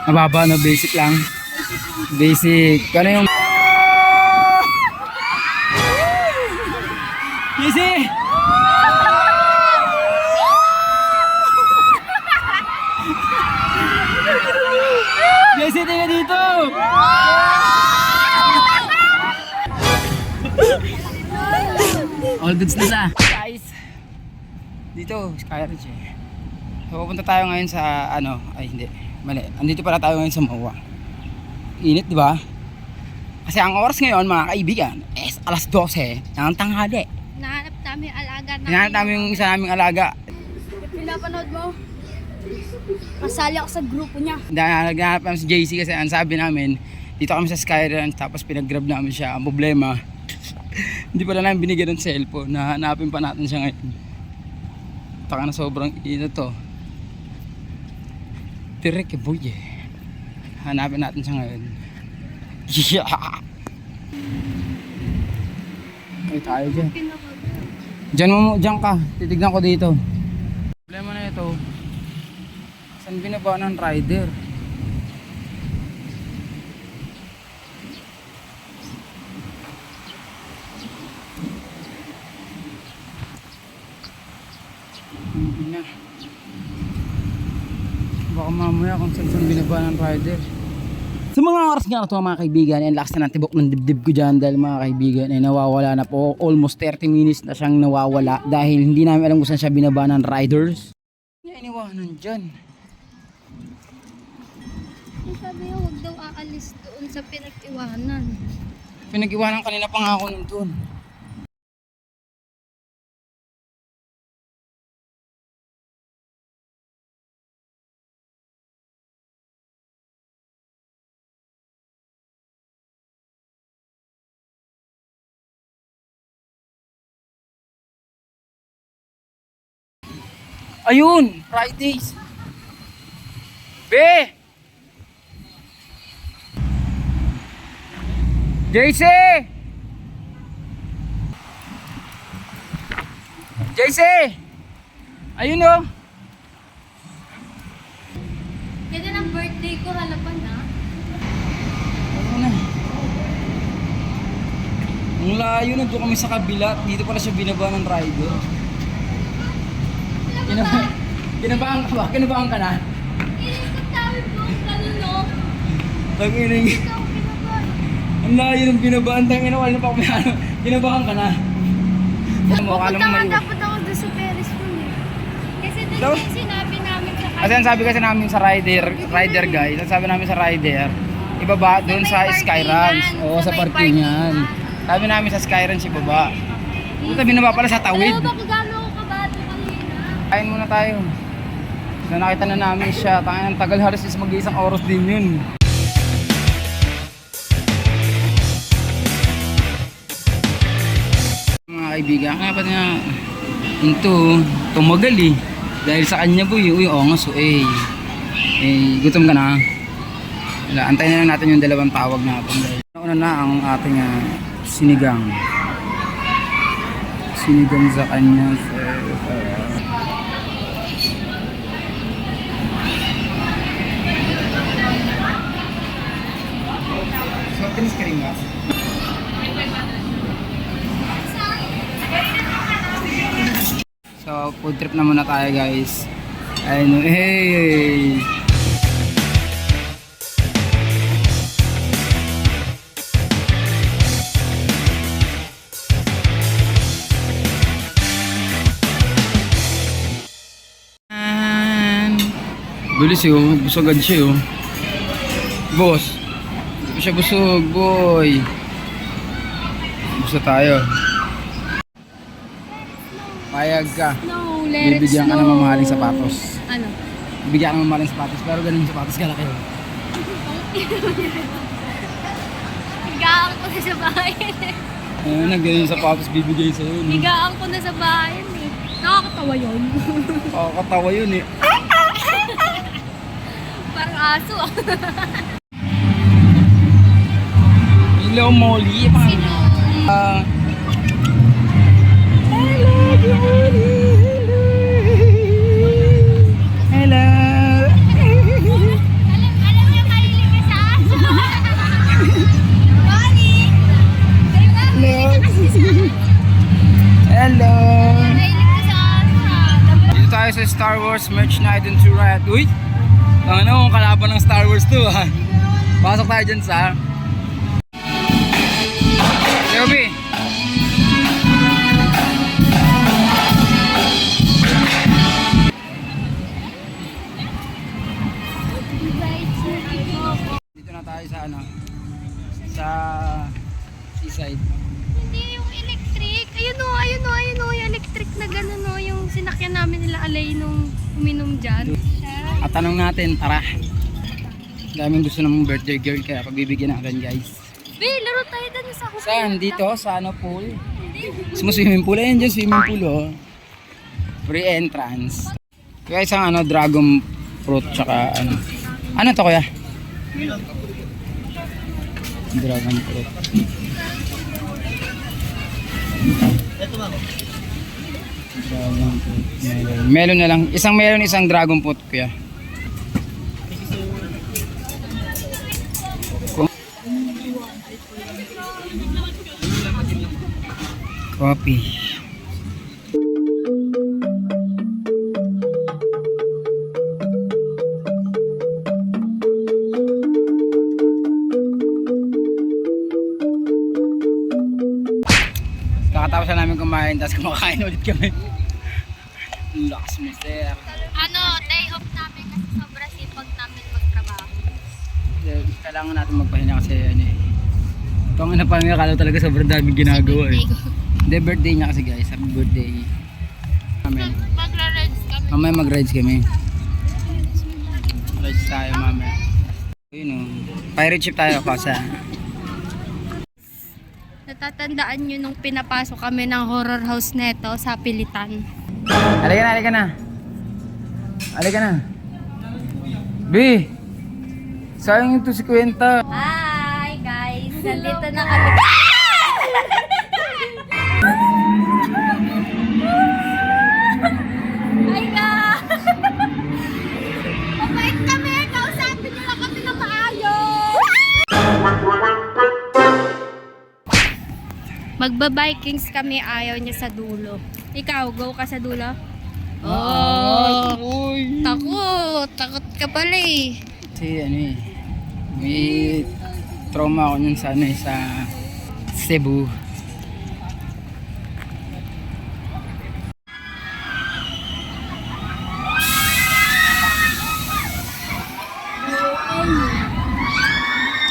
Mababa no, basic lang. Basic. Ano yung Easy! Jesse, tingnan dito! All goods na sa guys. Dito, Skyridge eh. So, pupunta tayo ngayon sa ano, ay hindi, mali. Andito pala tayo ngayon sa Mawa. Init, di ba? Kasi ang oras ngayon, mga kaibigan, is alas 12 ng tanghali. Nahanap namin yung alaga namin. Hinahanap namin yung isa naming alaga. Pinapanood mo? Kasali ako sa grupo niya. Naghahanap namin si JC kasi ang sabi namin, dito kami sa Skyranch tapos pinag-grab namin siya. Ang problema, hindi pala namin binigyan ng cellphone. Nahanapin pa natin siya ngayon. Taka na sobrang init to. Tirek boy eh. Hanapin natin siya ngayon. Yeah! Ay tayo dyan. Diyan ka. Titignan ko dito. Problema na ito. Saan binaba ng rider? Hindi na. Baka mamaya kung saan binaba ng rider. Sa mga oras nga na ito mga kaibigan, ang lakas na ng tibok ng dibdib ko dyan dahil mga kaibigan ay nawawala na po. Almost 30 minutes na siyang nawawala dahil hindi namin alam kung saan siya binaba ng riders. Hindi iniwanan dyan. Sabi niya huwag daw aalis doon sa pinag-iwanan. Pinag-iwanan kanina pa nga ako nandun. Ayun! Fridays! Be! JC! JC! Ayun o! Ganda ng birthday ko, halapan na. Ano na? Ang layo na doon kami sa kabila. Dito pala siya binaba ng rider. Kinabahan ka ba? Kinabahan ka na? Ilikot tayo po, ganun no? Tag-ining. Ito ako kinabahan. Ang layo ng binabaan. Tangina, wala na pa kami ano. Kinabahan ka na. Akala mo may... Dapat ako doon sa Paris ko eh. Kasi doon Daw? yung sinabi namin sa Kasi ang sabi kasi namin sa rider guys, ang sabi namin sa rider, ibaba doon sa Skyranch. Oo, sa parkingan. Sabi namin sa Skyranch ibaba. Ito binaba pala sa tawid. Alam mo ba kung gano'n ako kabato kanina? Kain muna tayo. So nakita na namin siya. Tangin ang tagal, halos is mag-iisang oras din yun. Mga kaibigan, kaya pa niya tumagal eh. Dahil sa kanya boy, uy ongos eh. Gutom ka na. Wala, antayin na lang natin yung dalawang tawag natin. Una na ang ating sinigang. Sinigang sa kanya. So, tinis ka rin ba? So, food trip na muna tayo guys. Ayun, hey! Bilis yun, busog agad siya yun. Boss, hindi siya busog, boy. Gusto tayo. Payag ka. No, let it Bibigyan ka ng snow. mamahaling sapatos. Ano? Bibigyan ka ng mamahaling sapatos, pero ganun yung sapatos kalaki yun. Higaan ko na sa bayan eh. Ayun, ganun yung sapatos bibigay sa'yo. No? Higaan ko na sa bayan eh. Nakakatawa yun. Kakatawa yun eh. Parang aso ah. Hello, Molly. Sino? I love you, Molly. Hello. Alam niya tayo sa Star Wars merch night and to riot. Uy! Ano, kalaban ng Star Wars to ha. Pasok tayo dyan sa Yobi. Dito na tayo sa ano, sa seaside. Hindi yung electric. Ayun o, yung electric na gano'n o. Yung sinakyan namin nila alay nung uminom dyan. At tanong natin, tara. Daming gusto ng birthday girl kaya pagbibigyan natin guys. Be, laro tayo dun sa hotel. Saan? Dito? Sa ano pool? Sa swimming pool. Ayun dyan, swimming pool oh. Free entrance. Kaya isang ano, dragon fruit tsaka ano. Ano to kuya? Dragon fruit. Dragon fruit. Melon. Melon na lang. Isang melon, isang dragon fruit kuya. Coffee. Kakatapos na namin kumain, tapos kumakain ulit kami. Lakas mo, sir. Ano, day off namin kasi sobra sipag namin magtrabaho. Kailangan natin magpahinga kasi ano eh. Ito ang napahinga, kala talaga sobrang daming ginagawa eh. Hindi, birthday niya kasi guys. Happy birthday. Magra-rides kami. Mamaya mag-rides kami. Rides tayo mamaya. Ayun o. Pirate ship tayo kasi. Natatandaan nyo nung pinapasok kami ng horror house neto sa Pilitan. Halika na, halika na. Halika na. B! Sayang yung 250. Hi guys! Nandito na kami. Hi guys! Mabait kami! Kausapin nyo lang kami na maayos! Magba-Vikings kami, ayaw niya sa dulo. Ikaw, go ka sa dulo? Oh! Uy! Takot! Takot ka pala eh. Kasi ano eh. May trauma ako nun sa ano eh, sa Cebu.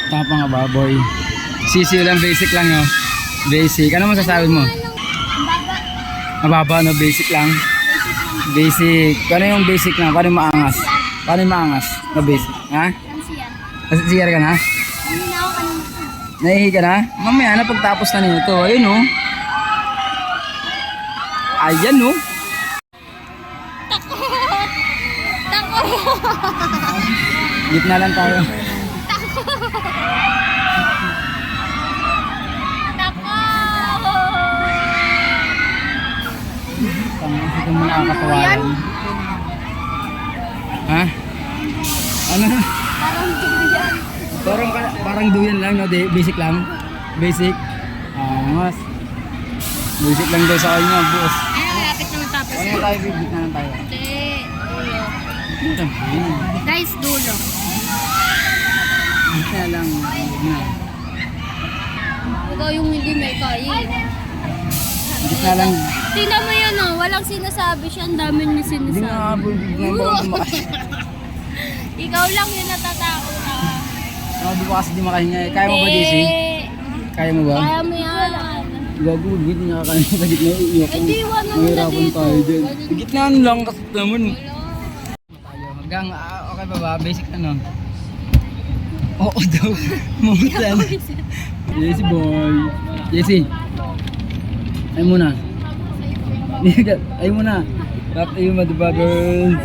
Tapang nga baboy. Sisiyo lang, basic lang oh. Basic. Ano masasabi mo? Mababa no, basic lang. Basic. Paano yung basic lang? Paano yung maangas? Paano yung maangas? Na basic. Ha? CR ka na? Nahihi ka na? Mamaya na pagtapos na nito. Ayun oh. Ayan oh. Takot! Takot! Gitna lang tayo. Ito mo nakakatawaran. Ha? Ano? Parang duyan lang, no? Basic lang. Basic. Mas. Basic lang daw sa kanya, boss. Ay, malapit na matapos. Ano tayo, bibig na lang tayo. Hindi. Dulo. Guys, dulo. Bibig na lang. Ikaw yung hindi may kaya. Bibig na lang. Tingnan mo yun oh, walang sinasabi siya, ang dami niya Hindi sinasabi. nga, bibig na lang. Ikaw lang yung natatakot ah. Sabi ko kasi di makahinga. Kaya mo ba, JC? Kaya mo ba? Kaya mo yan. Gago, hindi niya kakain sa gitna. Iiyak ko. Eh, di, iwan mo na Mahirapan dito. tayo dyan. Sa gitnaan lang kasi naman. Hanggang, okay ba ba? Basic ano? Oo daw. Mamutan. Jesse boy. Jesse. Ay muna. Ay muna. Rap tayo madubagers.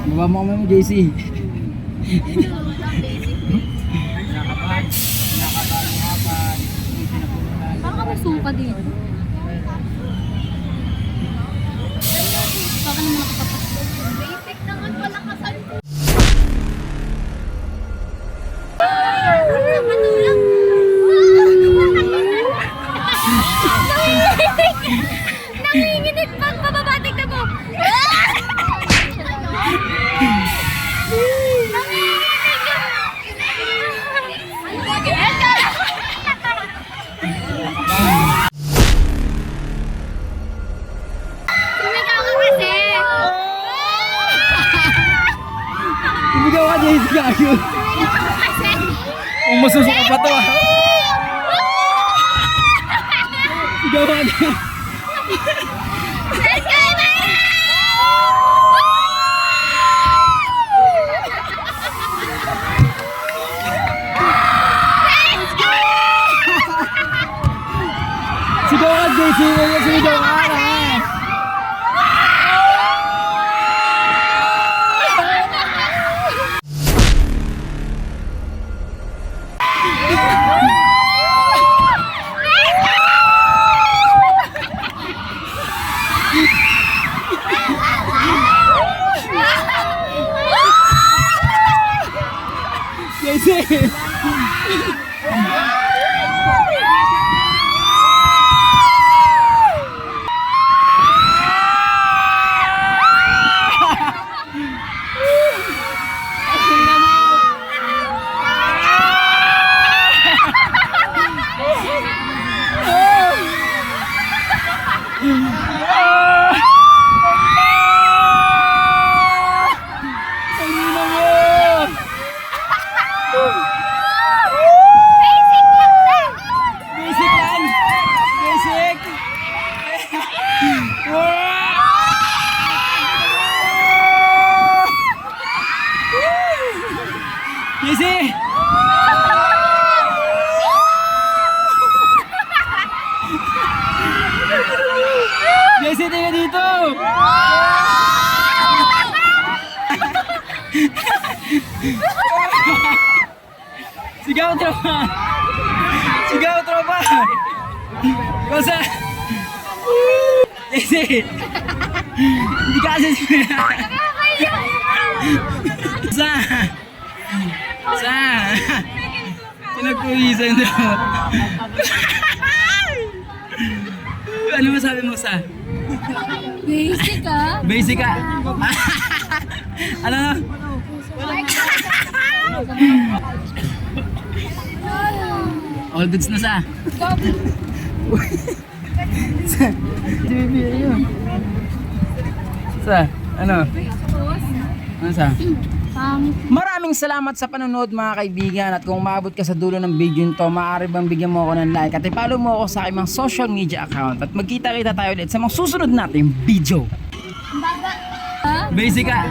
Baba mo kami mo, JC. Baka masuka dito. Baka naman nakapapasok. Basic naman pala JC gago. Kasi, Kung masusuka pa to ah. Sigaw ka na. let's go, Ibarra! Sigaw ka JC. Sigaw ka na. JC. Basic lang! Basic! Easy! Jesse, tingnan dito! Sigaw, tropa! Sigaw, tropa! Basta! Jesse! Hindi ka kasi Sa! Sa! Pinagpuwisan daw. Ano masabi mo sa? Basic ah. Basic ka? Ano? All goods na sa? Sa? Ano? Ano sa? Maraming salamat sa panonood mga kaibigan, at kung maabot ka sa dulo ng video nito, maaari bang bigyan mo ako ng like at i-follow mo ako sa aking mga social media account, at magkita-kita tayo ulit sa mga susunod nating video. Basic ka?